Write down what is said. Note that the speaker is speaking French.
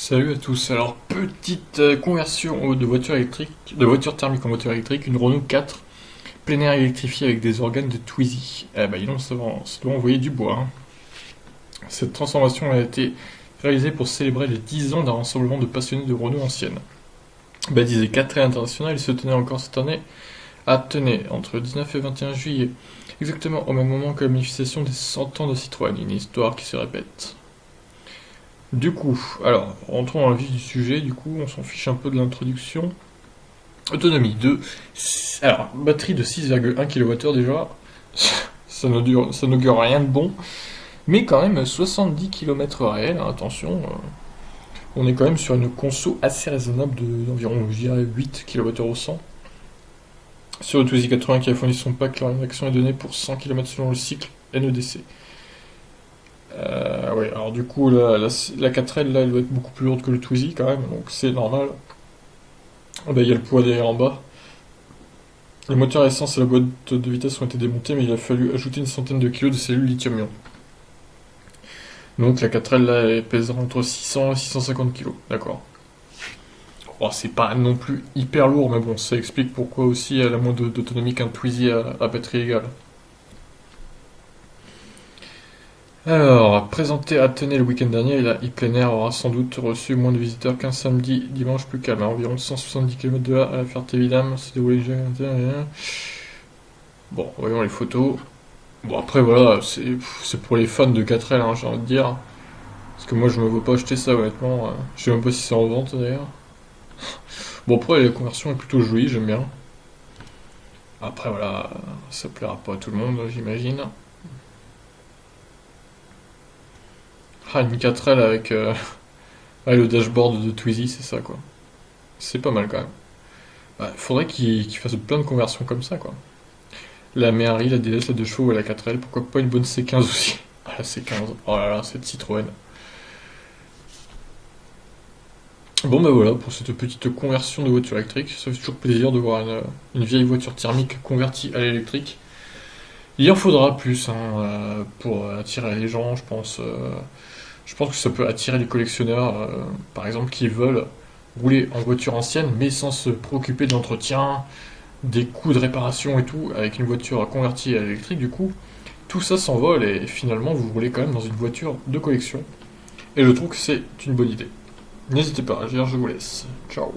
Salut à tous. Alors, petite conversion de voiture électrique, de voiture thermique en voiture électrique, une Renault 4 plein air électrifiée avec des organes de Twizy. Eh ben, ça doit envoyer du bois, hein. Cette transformation a été réalisée pour célébrer les 10 ans d'un rassemblement de passionnés de Renault ancienne. Baptisé 4 international, il se tenait encore cette année à Tenay, entre le 19 et 21 juillet, exactement au même moment que la manifestation des 100 ans de Citroën, une histoire qui se répète. Du coup, alors, rentrons dans le vif du sujet, on s'en fiche un peu de l'introduction. Autonomie 2. Alors, batterie de 6,1 kWh déjà, ça n'augure rien de bon, mais quand même 70 km réels, hein, attention, on est quand même sur une conso assez raisonnable d'environ, je dirais, 8 kWh au 100. Sur le Twizy 80 qui a fourni son pack, leur réaction est donnée pour 100 km selon le cycle NEDC. Ouais, alors du coup, la 4L, là, elle doit être beaucoup plus lourde que le Twizy quand même, donc c'est normal. Ah bah, il y a le poids derrière en bas. Le moteur essence et la boîte de vitesse ont été démontés, mais il a fallu ajouter une centaine de kilos de cellules lithium-ion. Donc la 4L, là, elle pèsera entre 600 et 650 kilos, d'accord. Bon, c'est pas non plus hyper lourd, mais bon, ça explique pourquoi aussi elle a moins d'autonomie qu'un Twizy à batterie égale. Alors, présenté à Tenay le week-end dernier, la e-plein air aura sans doute reçu moins de visiteurs qu'un samedi, dimanche plus calme. À environ 170 km de là, à la Ferté-Vidame, se déroulait déjà à l'intérieur. Bon, voyons les photos. Bon, après, voilà, c'est pour les fans de 4L, hein, j'ai envie de dire. Parce que moi, je me vois pas acheter ça, honnêtement. Je sais même pas si c'est en vente, d'ailleurs. Bon, après, la conversion est plutôt jolie, j'aime bien. Après, voilà, ça plaira pas à tout le monde, j'imagine. Ah, une 4L avec le dashboard de Twizy, c'est ça, quoi. C'est pas mal, quand même. Bah, faudrait qu'il fasse plein de conversions comme ça, quoi. La Méhari, la DS, la 2 chevaux et la 4L, pourquoi pas une bonne C15 aussi. Ah, la C15, oh là là, cette Citroën. Bon bah voilà, pour cette petite conversion de voiture électrique, ça fait toujours plaisir de voir une vieille voiture thermique convertie à l'électrique. Il en faudra plus, hein, pour attirer les gens, je pense. Je pense que ça peut attirer les collectionneurs, par exemple, qui veulent rouler en voiture ancienne, mais sans se préoccuper de l'entretien, des coûts de réparation et tout, avec une voiture convertie à l'électrique, du coup, tout ça s'envole et finalement vous roulez quand même dans une voiture de collection. Et je trouve que c'est une bonne idée. N'hésitez pas à agir, je vous laisse. Ciao.